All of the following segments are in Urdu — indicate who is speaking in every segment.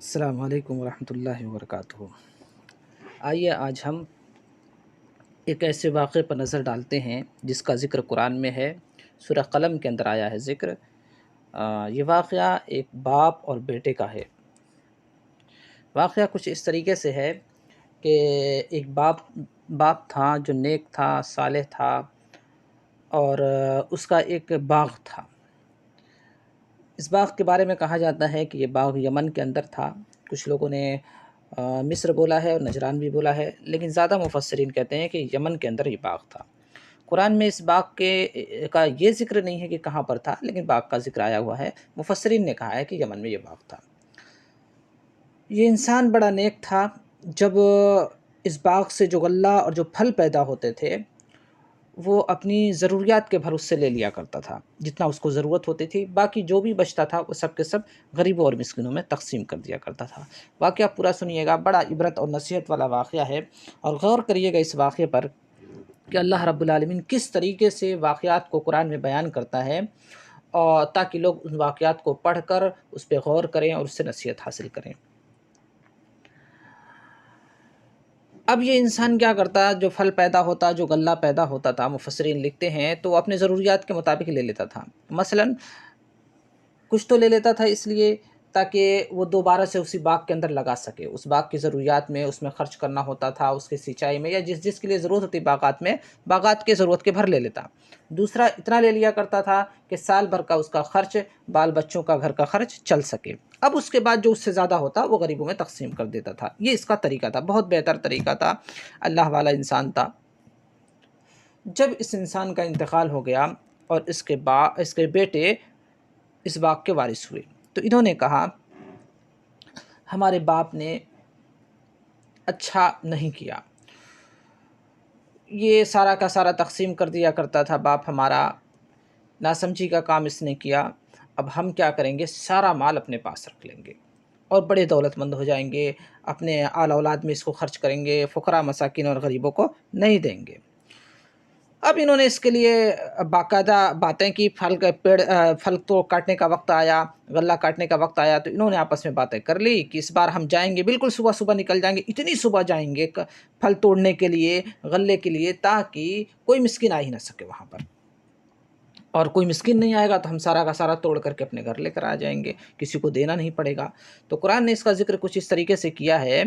Speaker 1: السلام علیکم ورحمۃ اللہ وبرکاتہ۔ آئیے آج ہم ایک ایسے واقعے پر نظر ڈالتے ہیں جس کا ذکر قرآن میں ہے، سورہ قلم کے اندر آیا ہے ذکر۔ یہ واقعہ ایک باپ اور بیٹے کا ہے۔ واقعہ کچھ اس طریقے سے ہے کہ ایک باپ تھا جو نیک تھا، صالح تھا، اور اس کا ایک باغ تھا۔ اس باغ کے بارے میں کہا جاتا ہے کہ یہ باغ یمن کے اندر تھا۔ کچھ لوگوں نے مصر بولا ہے اور نجران بھی بولا ہے، لیکن زیادہ مفسرین کہتے ہیں کہ یمن کے اندر یہ باغ تھا۔ قرآن میں اس باغ کا یہ ذکر نہیں ہے کہ کہاں پر تھا، لیکن باغ کا ذکر آیا ہوا ہے۔ مفسرین نے کہا ہے کہ یمن میں یہ باغ تھا۔ یہ انسان بڑا نیک تھا۔ جب اس باغ سے جو غلہ اور جو پھل پیدا ہوتے تھے وہ اپنی ضروریات کے بھر اس سے لے لیا کرتا تھا، جتنا اس کو ضرورت ہوتی تھی، باقی جو بھی بچتا تھا وہ سب کے سب غریبوں اور مسکینوں میں تقسیم کر دیا کرتا تھا۔ واقعہ پورا سنیے گا، بڑا عبرت اور نصیحت والا واقعہ ہے، اور غور کریے گا اس واقعے پر کہ اللہ رب العالمین کس طریقے سے واقعات کو قرآن میں بیان کرتا ہے، اور تاکہ لوگ ان واقعات کو پڑھ کر اس پہ غور کریں اور اس سے نصیحت حاصل کریں۔ اب یہ انسان کیا کرتا، جو پھل پیدا ہوتا، جو غلہ پیدا ہوتا تھا، مفسرین لکھتے ہیں تو وہ اپنے ضروریات کے مطابق لے لیتا تھا۔ مثلا کچھ تو لے لیتا تھا اس لیے تاکہ وہ دوبارہ سے اسی باغ کے اندر لگا سکے، اس باغ کی ضروریات میں اس میں خرچ کرنا ہوتا تھا، اس کی سینچائی میں، یا جس کے لیے ضرورت ہوتی باغات میں، باغات کے ضرورت کے بھر لے لیتا۔ دوسرا اتنا لے لیا کرتا تھا کہ سال بھر کا اس کا خرچ، بال بچوں کا گھر کا خرچ چل سکے۔ اب اس کے بعد جو اس سے زیادہ ہوتا وہ غریبوں میں تقسیم کر دیتا تھا۔ یہ اس کا طریقہ تھا، بہت بہتر طریقہ تھا، اللہ والا انسان تھا۔ جب اس انسان کا انتقال ہو گیا اور اس کے بیٹے اس باغ کے وارث ہوئے، تو انہوں نے کہا ہمارے باپ نے اچھا نہیں کیا، یہ سارا کا سارا تقسیم کر دیا کرتا تھا باپ ہمارا، ناسمجھی کا کام اس نے کیا۔ اب ہم کیا کریں گے، سارا مال اپنے پاس رکھ لیں گے اور بڑے دولت مند ہو جائیں گے، اپنے آل اولاد میں اس کو خرچ کریں گے، فقراء مساکین اور غریبوں کو نہیں دیں گے۔ اب انہوں نے اس کے لیے باقاعدہ باتیں کی، پھل تو کاٹنے کا وقت آیا، غلہ کاٹنے کا وقت آیا، تو انہوں نے آپس میں باتیں کر لی کہ اس بار ہم جائیں گے، بالکل صبح صبح نکل جائیں گے، اتنی صبح جائیں گے پھل توڑنے کے لیے، غلے کے لیے، تاکہ کوئی مسکین آ ہی نہ سکے وہاں پر، اور کوئی مسکین نہیں آئے گا تو ہم سارا کا سارا توڑ کر کے اپنے گھر لے کر آ جائیں گے، کسی کو دینا نہیں پڑے گا۔ تو قرآن نے اس کا ذکر کچھ اس طریقے سے کیا ہے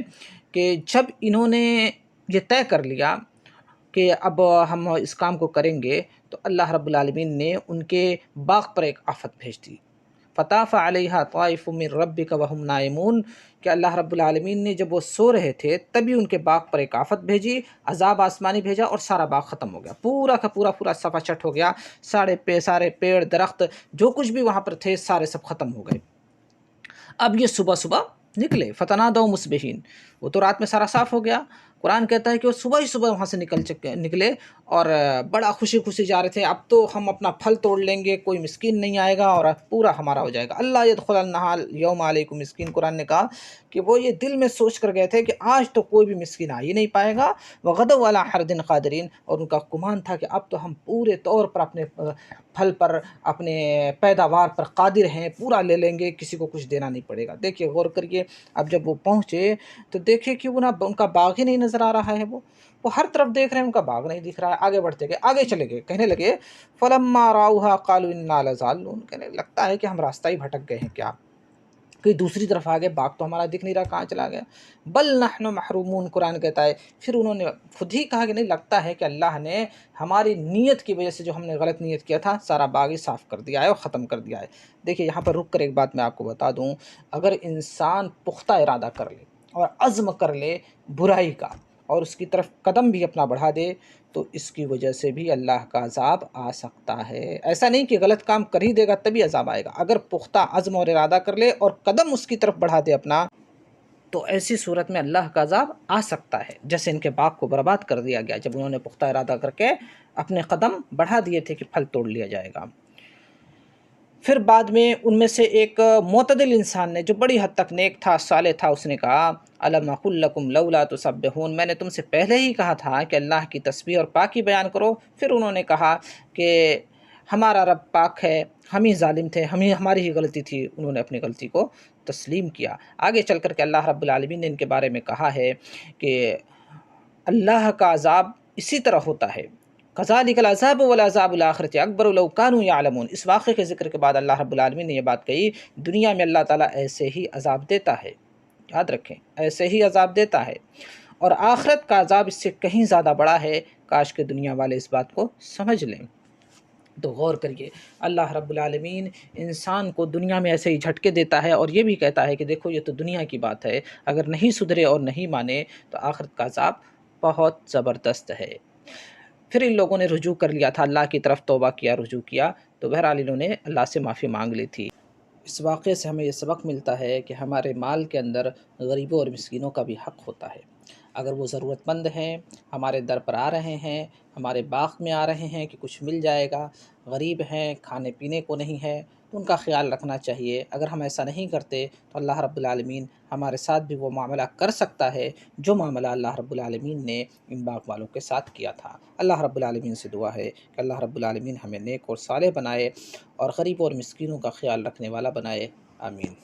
Speaker 1: کہ جب انہوں نے یہ طے کر لیا کہ اب ہم اس کام کو کریں گے، تو اللہ رب العالمین نے ان کے باغ پر ایک آفت بھیج دی۔ فطاف علیہا طائف من ربک وہم نائمون، کہ اللہ رب العالمین نے جب وہ سو رہے تھے تبھی ان کے باغ پر ایک آفت بھیجی، عذاب آسمانی بھیجا، اور سارا باغ ختم ہو گیا، پورا کا پورا صفا چٹ ہو گیا، سارے پیڑ درخت جو کچھ بھی وہاں پر تھے سارے سب ختم ہو گئے۔ اب یہ صبح صبح نکلے، فتنادوا مصبحین، وہ تو رات میں سارا صاف ہو گیا، قرآن کہتا ہے کہ وہ صبح ہی صبح وہاں سے نکلے اور بڑا خوشی خوشی جا رہے تھے، اب تو ہم اپنا پھل توڑ لیں گے، کوئی مسکین نہیں آئے گا اور پورا ہمارا ہو جائے گا۔ اللہ يدخلنها اليوم علیکم مسکین، قرآن نے کہا کہ وہ یہ دل میں سوچ کر گئے تھے کہ آج تو کوئی بھی مسکین آ ہی نہیں پائے گا، وغدوا علی حرد قادرین، اور ان کا گمان تھا کہ اب تو ہم پورے طور پر اپنے پھل پر، اپنے پیداوار پر قادر ہیں، پورا لے لیں گے، کسی کو کچھ دینا نہیں پڑے گا۔ دیکھیے غور کریے، اب جب وہ پہنچے تو دیکھے کہ ان کا باغ ہی نہیں نظر آ رہا ہے، وہ ہر طرف دیکھ رہے ہیں، ان کا باغ نہیں دکھ رہا ہے۔ آگے بڑھتے گئے، آگے چلے گئے، کہنے لگے فلما راؤها قالوا انا لضالون، کہنے لگتا ہے کہ ہم راستہ ہی بھٹک گئے ہیں کیا، کہ دوسری طرف آگے، باغ تو ہمارا دکھ نہیں رہا، کہاں چلا گیا۔ بل نحن محرومون، قرآن کہتا ہے پھر انہوں نے خود ہی کہا کہ نہیں، لگتا ہے کہ اللہ نے ہماری نیت کی وجہ سے، جو ہم نے غلط نیت کیا تھا، سارا باغ ہی صاف کر دیا ہے اور ختم کر دیا ہے۔ دیکھیے یہاں پر رک کر ایک بات میں آپ کو بتا دوں، اگر انسان پختہ ارادہ کر لے اور عزم کر لے برائی کا، اور اس کی طرف قدم بھی اپنا بڑھا دے، تو اس کی وجہ سے بھی اللہ کا عذاب آ سکتا ہے۔ ایسا نہیں کہ غلط کام کر ہی دے گا تبھی عذاب آئے گا، اگر پختہ عزم اور ارادہ کر لے اور قدم اس کی طرف بڑھا دے اپنا، تو ایسی صورت میں اللہ کا عذاب آ سکتا ہے۔ جیسے ان کے باغ کو برباد کر دیا گیا جب انہوں نے پختہ ارادہ کر کے اپنے قدم بڑھا دیے تھے کہ پھل توڑ لیا جائے گا۔ پھر بعد میں ان میں سے ایک معتدل انسان نے، جو بڑی حد تک نیک تھا، صالح تھا، اس نے کہا الم اقل لکم لولا تسبحون، میں نے تم سے پہلے ہی کہا تھا کہ اللہ کی تسبیح اور پاکی بیان کرو۔ پھر انہوں نے کہا کہ ہمارا رب پاک ہے، ہم ہی ظالم تھے، ہماری ہی غلطی تھی، انہوں نے اپنی غلطی کو تسلیم کیا۔ آگے چل کر کے اللہ رب العالمین نے ان کے بارے میں کہا ہے کہ اللہ کا عذاب اسی طرح ہوتا ہے، کذالک العذاب والعذاب الآخرۃ اکبر لو کانوا یعلمون۔ اس واقعے کے ذکر کے بعد اللہ رب العالمین نے یہ بات کہی، دنیا میں اللہ تعالیٰ ایسے ہی عذاب دیتا ہے، یاد رکھیں ایسے ہی عذاب دیتا ہے، اور آخرت کا عذاب اس سے کہیں زیادہ بڑا ہے، کاش کہ دنیا والے اس بات کو سمجھ لیں۔ تو غور کریے، اللہ رب العالمین انسان کو دنیا میں ایسے ہی جھٹکے دیتا ہے اور یہ بھی کہتا ہے کہ دیکھو یہ تو دنیا کی بات ہے، اگر نہیں سدھرے اور نہیں مانے تو آخرت کا عذاب بہت زبردست ہے۔ پھر ان لوگوں نے رجوع کر لیا تھا، اللہ کی طرف توبہ کیا، رجوع کیا، تو بہرحال انہوں نے اللہ سے معافی مانگ لی تھی۔ اس واقعے سے ہمیں یہ سبق ملتا ہے کہ ہمارے مال کے اندر غریبوں اور مسکینوں کا بھی حق ہوتا ہے۔ اگر وہ ضرورت مند ہیں، ہمارے در پر آ رہے ہیں، ہمارے باغ میں آ رہے ہیں کہ کچھ مل جائے گا، غریب ہیں، کھانے پینے کو نہیں ہے، تو ان کا خیال رکھنا چاہیے۔ اگر ہم ایسا نہیں کرتے تو اللہ رب العالمین ہمارے ساتھ بھی وہ معاملہ کر سکتا ہے جو معاملہ اللہ رب العالمین نے ان باغ والوں کے ساتھ کیا تھا۔ اللہ رب العالمین سے دعا ہے کہ اللہ رب العالمین ہمیں نیک اور صالح بنائے اور غریبوں اور مسکینوں کا خیال رکھنے والا بنائے، آمین۔